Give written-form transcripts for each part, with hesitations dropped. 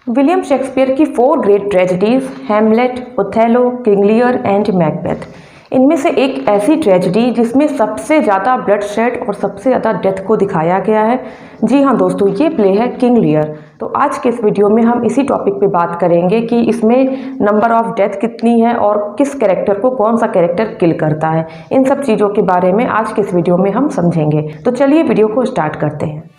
William Shakespeare की 4 great tragedies Hamlet, Othello, King Lear and Macbeth. इनमें से एक ऐसी ट्रेजेडी जिसमें सबसे ज़्यादा ब्लड शेड और सबसे ज़्यादा डेथ को दिखाया गया है। जी हाँ दोस्तों, ये प्ले है किंग लियर। तो आज के इस वीडियो में हम इसी टॉपिक पे बात करेंगे कि इसमें नंबर ऑफ डेथ कितनी है और किस कैरेक्टर को कौन सा कैरेक्टर किल करता है। इन सब चीज़ों के बारे में आज के इस वीडियो में हम समझेंगे। तो चलिए वीडियो को स्टार्ट करते हैं।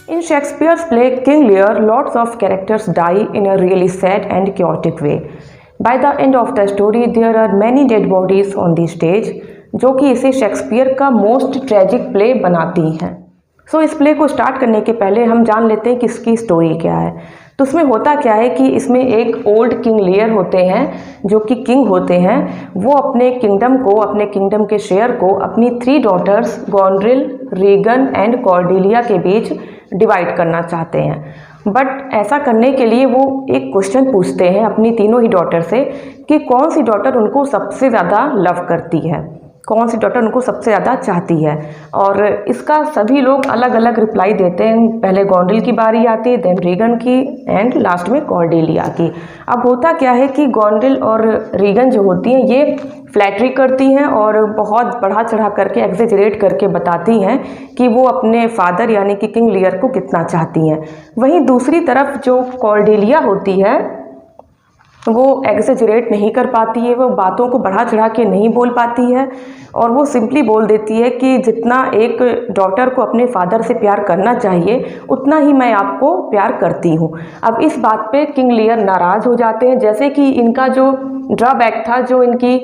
In Shakespeare's play King Lear, lots of characters die in a really sad and chaotic way. By the end of the story, there are many dead bodies on the stage, जो कि इसे Shakespeare का most tragic play बनाती हैं। सो इस play को start करने के पहले हम जान लेते हैं कि इसकी स्टोरी क्या है। तो उसमें होता क्या है कि इसमें एक ओल्ड किंग लियर होते हैं जो कि किंग होते हैं। वो अपने किंगडम के शेयर को अपनी 3 daughters Goneril, Regan and Cordelia के बीच डिवाइड करना चाहते हैं। बट ऐसा करने के लिए वो एक क्वेश्चन पूछते हैं अपनी तीनों ही डॉटर से कि कौन सी डॉटर उनको सबसे ज़्यादा लव करती है, कौन सी डॉटर उनको सबसे ज़्यादा चाहती है। और इसका सभी लोग अलग अलग रिप्लाई देते हैं। पहले गॉन्ड्रिल की बारी आती है, देन रीगन की एंड लास्ट में कॉर्डेलिया की। अब होता क्या है कि गॉन्ड्रिल और रीगन जो होती हैं ये फ्लैटरी करती हैं और बहुत बढ़ा चढ़ा करके एग्जेजरेट करके बताती हैं कि वो अपने फादर यानी कि किंग लियर को कितना चाहती हैं। वहीं दूसरी तरफ जो कॉर्डेलिया होती है वो एग्जेजरेट नहीं कर पाती है, वो बातों को बढ़ा चढ़ा के नहीं बोल पाती है और वो सिंपली बोल देती है कि जितना एक डॉटर को अपने फादर से प्यार करना चाहिए उतना ही मैं आपको प्यार करती हूँ। अब इस बात पे किंग लियर नाराज़ हो जाते हैं। जैसे कि इनका जो ड्रॉबैक था, जो इनकी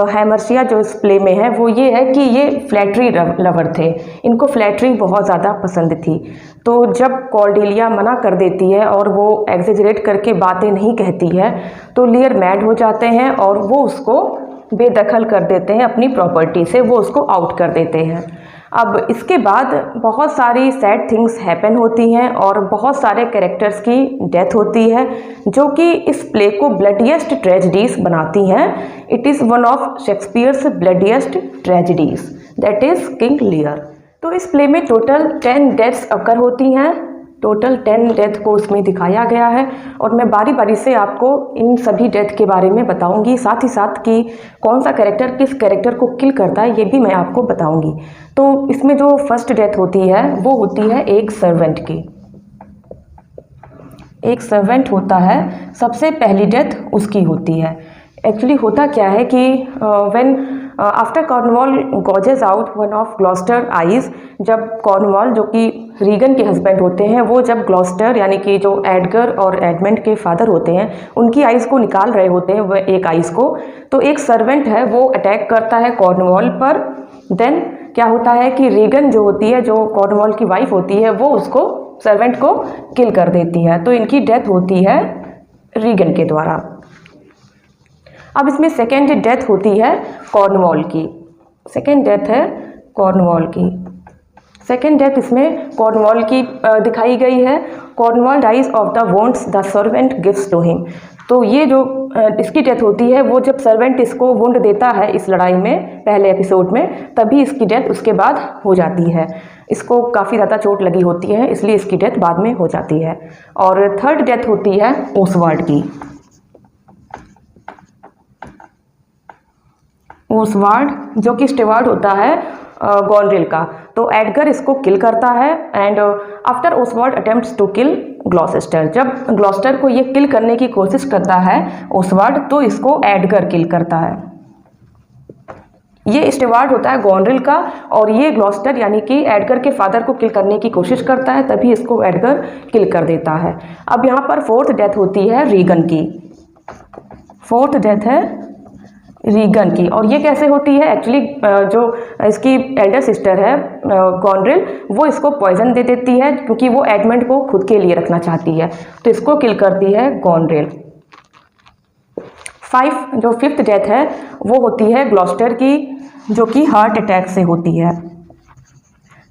हैमर्शिया जो इस प्ले में है वो ये है कि ये फ्लैटरी लवर थे, इनको फ्लैटरी बहुत ज़्यादा पसंद थी। तो जब कॉर्डेलिया मना कर देती है और वो एग्जेजरेट करके बातें नहीं कहती है तो लियर मैड हो जाते हैं और वो उसको बेदखल कर देते हैं अपनी प्रॉपर्टी से, वो उसको आउट कर देते हैं। अब इसके बाद बहुत सारी सैड थिंग्स हैपन होती हैं और बहुत सारे कैरेक्टर्स की डेथ होती है जो कि इस प्ले को ब्लडिएस्ट ट्रेजेडीज बनाती हैं। It is one of Shakespeare's bloodiest tragedies, that is King Lear. तो इस प्ले में टोटल 10 डेथ्स अकर होती हैं। टोटल 10 डेथ को उसमें दिखाया गया है और मैं बारी बारी से आपको इन सभी डेथ के बारे में बताऊंगी, साथ ही साथ कि कौन सा कैरेक्टर किस कैरेक्टर को किल करता है ये भी मैं आपको बताऊंगी। तो इसमें जो फर्स्ट डेथ होती है वो होती है एक सर्वेंट की। एक सर्वेंट होता है, सबसे पहली डेथ उसकी होती है। एक्चुअली होता क्या है कि when after Cornwall गॉजेज out one of Gloster eyes, जब कॉर्नवॉल जो कि रीगन के हस्बैंड होते हैं वो जब ग्लॉस्टर यानी कि जो एडगर और एडमंड के फादर होते हैं उनकी आइज़ को निकाल रहे होते हैं, वह एक आइज़ को, तो एक सर्वेंट है वो अटैक करता है कॉर्नवॉल पर। देन क्या होता है कि रीगन जो होती है, जो कॉर्नवॉल की वाइफ होती है, वो उसको सर्वेंट को किल कर देती है। तो इनकी डेथ होती है रीगन के द्वारा। अब इसमें सेकेंड डेथ होती है कॉर्नवॉल की। सेकेंड डेथ है कॉर्नवॉल की। सेकेंड डेथ इसमें कॉर्नवॉल की दिखाई गई है। Cornwall dies of the wounds the servant gives to him. तो ये जो इसकी डेथ होती है वो जब सर्वेंट इसको वुंड देता है इस लड़ाई में, पहले एपिसोड में, तभी इसकी डेथ उसके बाद हो जाती है। इसको काफ़ी ज़्यादा चोट लगी होती है इसलिए इसकी डेथ बाद में हो जाती है। और थर्ड डेथ होती है ओसवाल्ड की। ओसवाल्ड जो कि स्टीवार्ड होता है गॉन्ड्रिल का, तो एडगर इसको किल करता है and after Oswald attempts to kill Gloucester, जब ग्लॉस्टर को ये किल करने की कोशिश करता है ओसवाल्ड तो इसको एडगर किल करता है। ये स्टीवार्ड होता है गॉन्ड्रिल का और ये ग्लॉस्टर यानी कि एडगर के फादर को किल करने की कोशिश करता है, तभी इसको एडगर किल कर देता है। अब यहाँ पर फोर्थ डेथ होती है रीगन की। फोर्थ डेथ है रीगन की। और ये कैसे होती है? एक्चुअली जो इसकी एल्डर सिस्टर है गॉन्ड्रिल, वो इसको पॉइजन दे देती है क्योंकि वो एडमंड को खुद के लिए रखना चाहती है, तो इसको किल करती है गॉन्ड्रिल। जो फिफ्थ डेथ है वो होती है ग्लॉस्टर की, जो कि हार्ट अटैक से होती है।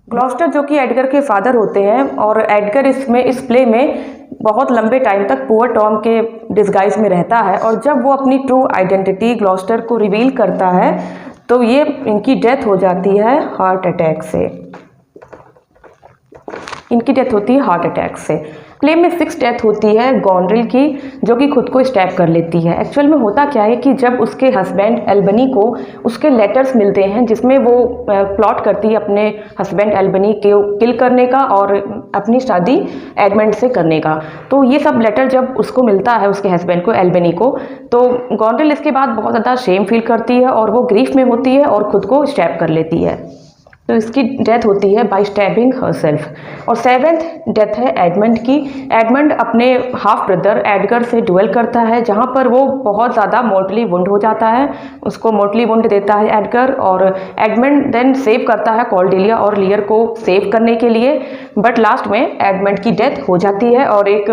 ग्लॉस्टर जो कि एडगर के फादर होते हैं और एडगर इस प्ले में बहुत लंबे टाइम तक पुअर टॉम के डिस्गाइज में रहता है और जब वो अपनी ट्रू आइडेंटिटी ग्लॉस्टर को रिवील करता है तो ये इनकी डेथ हो जाती है हार्ट अटैक से। इनकी डेथ होती है हार्ट अटैक से। प्ले में 6 डेथ होती है गॉनड्रिल की, जो कि खुद को स्टैब कर लेती है। एक्चुअल में होता क्या है कि जब उसके हस्बैंड एल्बनी को उसके लेटर्स मिलते हैं जिसमें वो प्लॉट करती है अपने हस्बैंड एल्बनी को किल करने का और अपनी शादी एडमंड से करने का, तो ये सब लेटर जब उसको मिलता है उसके हस्बैंड को एल्बनी को, तो गॉनड्रिल इसके बाद बहुत ज़्यादा शेम फील करती है और वो ग्रीफ में होती है और खुद को स्टैब कर लेती है। तो इसकी डेथ होती है बाय स्टैबिंग हरसेल्फ। और 7th डेथ है एडमंड की। एडमंड अपने हाफ ब्रदर एडगर से डुएल करता है, जहां पर वो बहुत ज़्यादा मोर्टली वुंड हो जाता है। उसको मोर्टली वुंड देता है एडगर, और एडमंड देन सेव करता है कॉर्डेलिया और लियर को सेव करने के लिए, बट लास्ट में एडमंड की डेथ हो जाती है और एक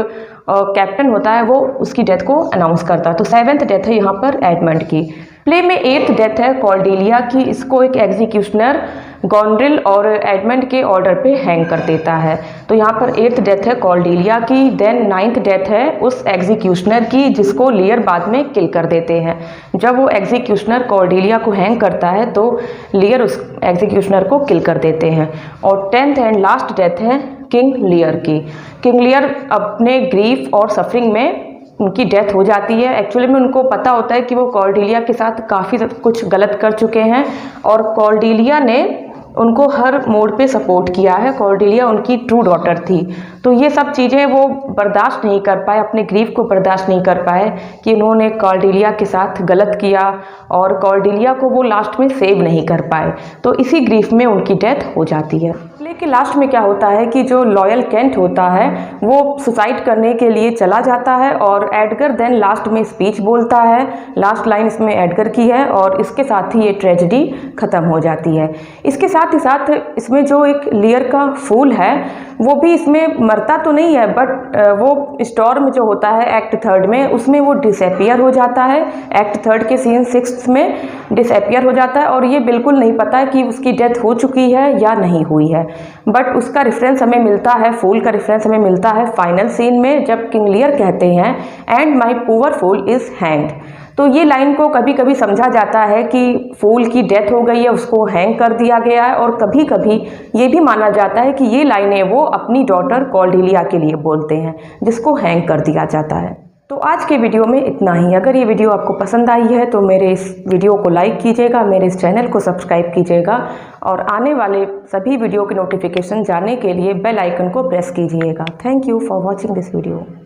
कैप्टन होता है वो उसकी डेथ को अनाउंस करता है। तो 7th डेथ है यहाँ पर एडमंड की। प्ले में 8th डेथ है कॉर्डेलिया की। इसको एक एग्जीक्यूशनर गॉनड्रिल और एडमंड के ऑर्डर पे हैंग कर देता है। तो यहाँ पर 8th डेथ है कॉर्डेलिया की। देन 9th डेथ है उस एग्जीक्यूशनर की जिसको लियर बाद में किल कर देते हैं। जब वो एग्जीक्यूशनर कॉर्डेलिया को हैंग करता है तो लियर उस एग्जीक्यूशनर को किल कर देते हैं। और 10th एंड लास्ट डेथ है किंग लियर की। किंग लियर अपने ग्रीफ और सफरिंग में उनकी डेथ हो जाती है। एक्चुअली में उनको पता होता है कि वो कॉर्डेलिया के साथ काफ़ी कुछ गलत कर चुके हैं और कॉर्डेलिया ने उनको हर मोड पे सपोर्ट किया है। कॉर्डेलिया उनकी ट्रू डॉटर थी, तो ये सब चीज़ें वो बर्दाश्त नहीं कर पाए, अपने ग्रीफ को बर्दाश्त नहीं कर पाए कि उन्होंने कॉर्डेलिया के साथ गलत किया और कॉर्डेलिया को वो लास्ट में सेव नहीं कर पाए। तो इसी ग्रीफ में उनकी डेथ हो जाती है। लेकिन लास्ट में क्या होता है कि जो लॉयल केंट होता है वो सुसाइड करने के लिए चला जाता है और एडगर देन लास्ट में स्पीच बोलता है। लास्ट लाइन इसमें एडगर की है और इसके साथ ही ये ट्रेजेडी ख़त्म हो जाती है। इसके साथ ही साथ इसमें जो एक लियर का फूल है वो भी इसमें मरता तो नहीं है, बट वो स्टॉर्म जो होता है एक्ट 3 में उसमें वो डिसअपियर हो जाता है। एक्ट 3 के सीन 6 में डिसअपियर हो जाता है और ये बिल्कुल नहीं पता है कि उसकी डेथ हो चुकी है या नहीं हुई है। बट उसका रेफरेंस हमें मिलता है, फूल का रेफरेंस हमें मिलता है फाइनल सीन में, जब किंग लियर कहते हैं and my poor fool is hanged. तो ये लाइन को कभी कभी समझा जाता है कि फूल की डेथ हो गई है, उसको हैंग कर दिया गया है, और कभी कभी ये भी माना जाता है कि ये लाइनें वो अपनी डॉटर कॉर्डेलिया के लिए बोलते हैं जिसको हैंग कर दिया जाता है। तो आज के वीडियो में इतना ही। अगर ये वीडियो आपको पसंद आई है तो मेरे इस वीडियो को लाइक कीजिएगा, मेरे इस चैनल को सब्सक्राइब कीजिएगा और आने वाले सभी वीडियो के नोटिफिकेशन जानने के लिए बेल आइकन को प्रेस कीजिएगा। Thank you for watching this video.